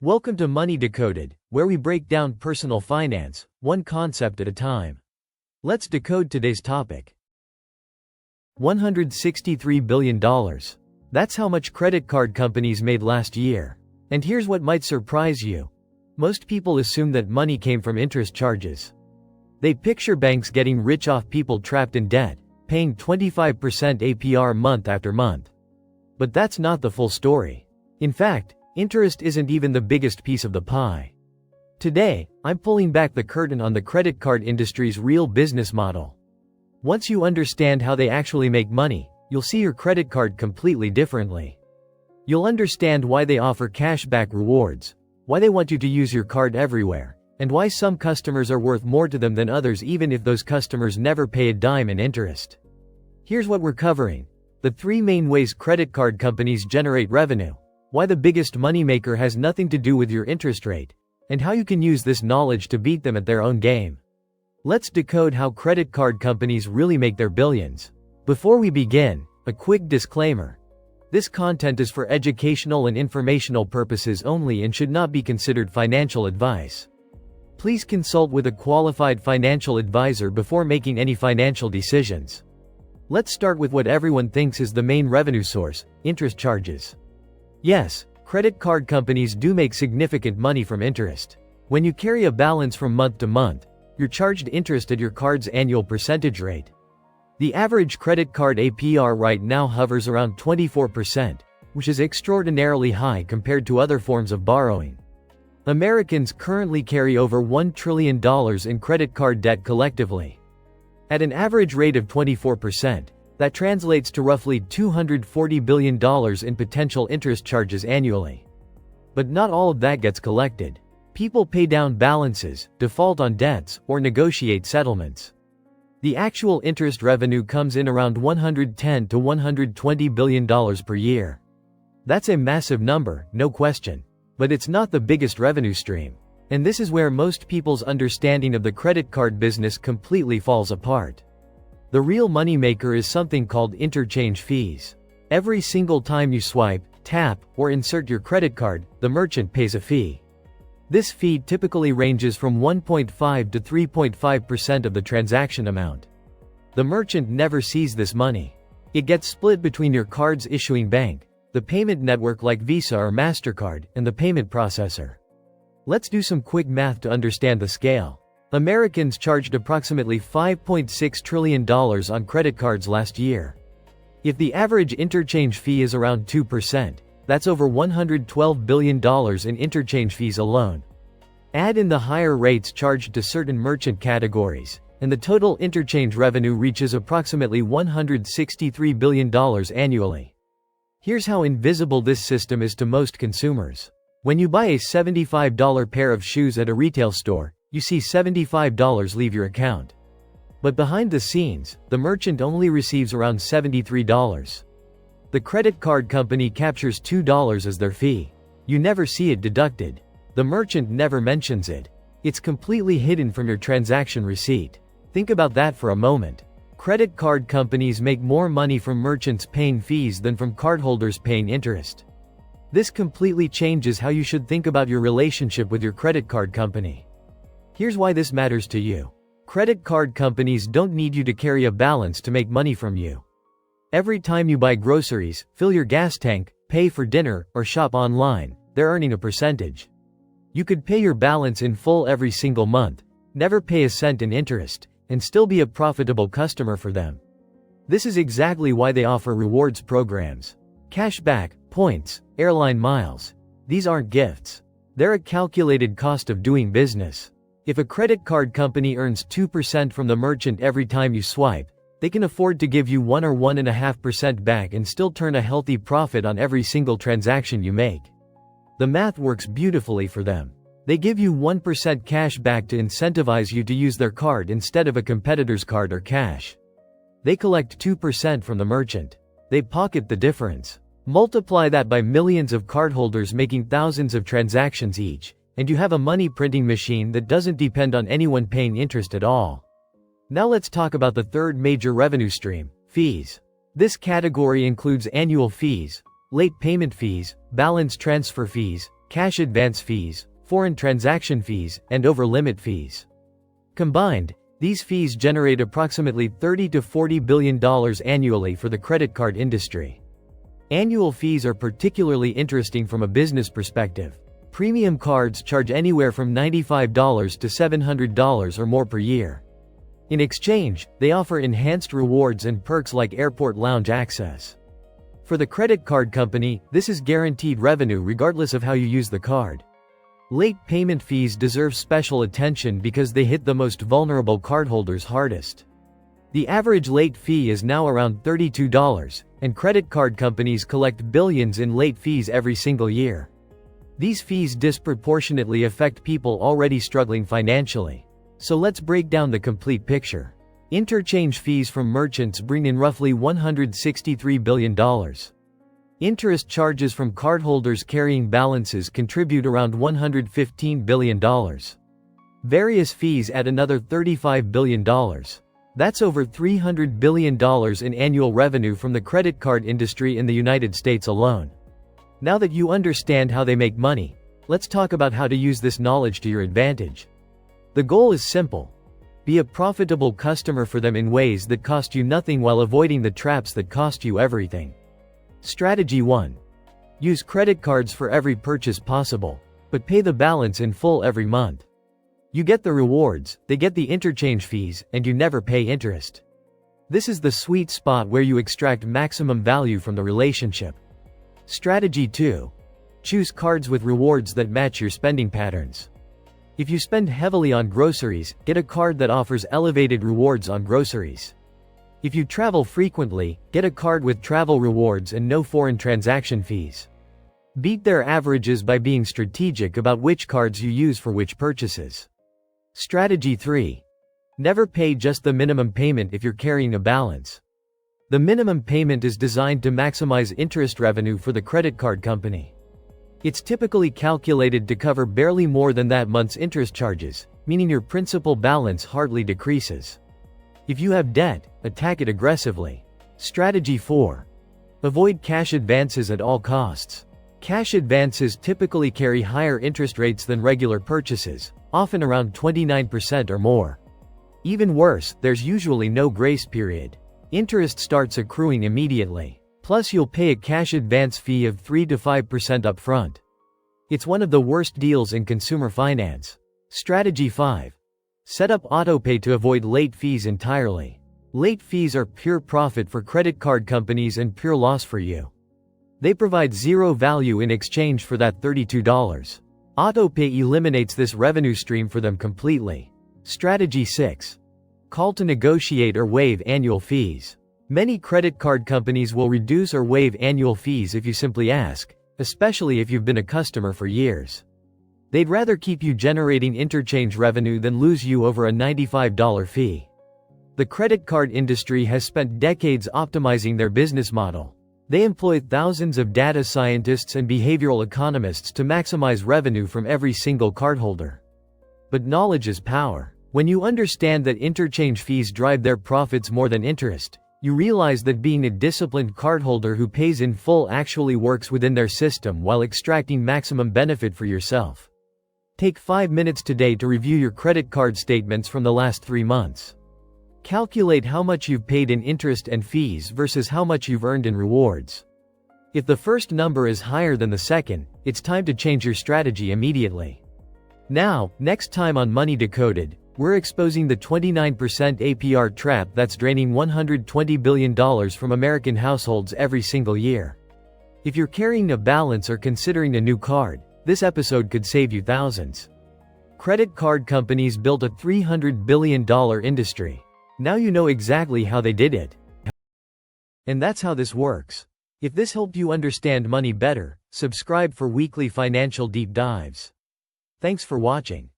Welcome to Money Decoded, where we break down personal finance, one concept at a time. Let's decode today's topic. $163 billion. That's how much credit card companies made last year. And here's what might surprise you. Most people assume that money came from interest charges. They picture banks getting rich off people trapped in debt, paying 25% APR month after month. But that's not the full story. In fact, interest isn't even the biggest piece of the pie. Today, I'm pulling back the curtain on the credit card industry's real business model. Once you understand how they actually make money, you'll see your credit card completely differently. You'll understand why they offer cashback rewards, why they want you to use your card everywhere, and why some customers are worth more to them than others even if those customers never pay a dime in interest. Here's what we're covering: the 3 main ways credit card companies generate revenue, why the biggest moneymaker has nothing to do with your interest rate, and how you can use this knowledge to beat them at their own game. Let's decode how credit card companies really make their billions. Before we begin, a quick disclaimer. This content is for educational and informational purposes only and should not be considered financial advice. Please consult with a qualified financial advisor before making any financial decisions. Let's start with what everyone thinks is the main revenue source: interest charges. Yes, credit card companies do make significant money from interest. When you carry a balance from month to month, you're charged interest at your card's annual percentage rate. The average credit card APR right now hovers around 24%, which is extraordinarily high compared to other forms of borrowing. Americans currently carry over $1 trillion in credit card debt collectively. At an average rate of 24%, that translates to roughly $240 billion in potential interest charges annually. But not all of that gets collected. People pay down balances, default on debts, or negotiate settlements. The actual interest revenue comes in around $110 to $120 billion per year. That's a massive number, no question. But it's not the biggest revenue stream. And this is where most people's understanding of the credit card business completely falls apart. The real moneymaker is something called interchange fees. Every single time you swipe, tap, or insert your credit card, the merchant pays a fee. This fee typically ranges from 1.5 to 3.5% of the transaction amount. The merchant never sees this money. It gets split between your card's issuing bank, the payment network like Visa or MasterCard, and the payment processor. Let's do some quick math to understand the scale. Americans charged approximately $5.6 trillion on credit cards last year. If the average interchange fee is around 2%, that's over $112 billion in interchange fees alone. Add in the higher rates charged to certain merchant categories, and the total interchange revenue reaches approximately $163 billion annually. Here's how invisible this system is to most consumers. When you buy a $75 pair of shoes at a retail store, you see $75 leave your account. But behind the scenes, the merchant only receives around $73. The credit card company captures $2 as their fee. You never see it deducted. The merchant never mentions it. It's completely hidden from your transaction receipt. Think about that for a moment. Credit card companies make more money from merchants paying fees than from cardholders paying interest. This completely changes how you should think about your relationship with your credit card company. Here's why this matters to you. Credit card companies don't need you to carry a balance to make money from you. Every time you buy groceries, fill your gas tank, pay for dinner, or shop online, they're earning a percentage. You could pay your balance in full every single month, never pay a cent in interest, and still be a profitable customer for them. This is exactly why they offer rewards programs. Cashback, points, airline miles. These aren't gifts. They're a calculated cost of doing business. If a credit card company earns 2% from the merchant every time you swipe, they can afford to give you 1 or 1.5% back and still turn a healthy profit on every single transaction you make. The math works beautifully for them. They give you 1% cash back to incentivize you to use their card instead of a competitor's card or cash. They collect 2% from the merchant. They pocket the difference. Multiply that by millions of cardholders making thousands of transactions each, and you have a money printing machine that doesn't depend on anyone paying interest at all. Now let's talk about the third major revenue stream: fees. This category includes annual fees, late payment fees, balance transfer fees, cash advance fees, foreign transaction fees, and over-limit fees. Combined, these fees generate approximately $30 to $40 billion annually for the credit card industry. Annual fees are particularly interesting from a business perspective. Premium cards charge anywhere from $95 to $700 or more per year. In exchange, they offer enhanced rewards and perks like airport lounge access. For the credit card company, this is guaranteed revenue regardless of how you use the card. Late payment fees deserve special attention because they hit the most vulnerable cardholders hardest. The average late fee is now around $32, and credit card companies collect billions in late fees every single year. These fees disproportionately affect people already struggling financially. So let's break down the complete picture. Interchange fees from merchants bring in roughly $163 billion. Interest charges from cardholders carrying balances contribute around $115 billion. Various fees add another $35 billion. That's over $300 billion in annual revenue from the credit card industry in the United States alone. Now that you understand how they make money, let's talk about how to use this knowledge to your advantage. The goal is simple. Be a profitable customer for them in ways that cost you nothing while avoiding the traps that cost you everything. Strategy 1. Use credit cards for every purchase possible, but pay the balance in full every month. You get the rewards, they get the interchange fees, and you never pay interest. This is the sweet spot where you extract maximum value from the relationship. Strategy 2. Choose cards with rewards that match your spending patterns. If you spend heavily on groceries, get a card that offers elevated rewards on groceries. If you travel frequently, get a card with travel rewards and no foreign transaction fees. Beat their averages by being strategic about which cards you use for which purchases. Strategy 3. Never pay just the minimum payment if you're carrying a balance. The minimum payment is designed to maximize interest revenue for the credit card company. It's typically calculated to cover barely more than that month's interest charges, meaning your principal balance hardly decreases. If you have debt, attack it aggressively. Strategy 4. Avoid cash advances at all costs. Cash advances typically carry higher interest rates than regular purchases, often around 29% or more. Even worse, there's usually no grace period. Interest starts accruing immediately. Plus you'll pay a cash advance fee of 3 to 5% upfront. It's one of the worst deals in consumer finance. Strategy 5. Set up autopay to avoid late fees entirely. Late fees are pure profit for credit card companies and pure loss for you. They provide zero value in exchange for that $32. Autopay eliminates this revenue stream for them completely. Strategy 6. Call to negotiate or waive annual fees. Many credit card companies will reduce or waive annual fees if you simply ask, especially if you've been a customer for years. They'd rather keep you generating interchange revenue than lose you over a $95 fee. The credit card industry has spent decades optimizing their business model. They employ thousands of data scientists and behavioral economists to maximize revenue from every single cardholder. But knowledge is power. When you understand that interchange fees drive their profits more than interest, you realize that being a disciplined cardholder who pays in full actually works within their system while extracting maximum benefit for yourself. Take 5 minutes today to review your credit card statements from the last 3 months. Calculate how much you've paid in interest and fees versus how much you've earned in rewards. If the first number is higher than the second, it's time to change your strategy immediately. Now, next time on Money Decoded, we're exposing the 29% APR trap that's draining $120 billion from American households every single year. If you're carrying a balance or considering a new card, this episode could save you thousands. Credit card companies built a $300 billion industry. Now you know exactly how they did it. And that's how this works. If this helped you understand money better, subscribe for weekly financial deep dives. Thanks for watching.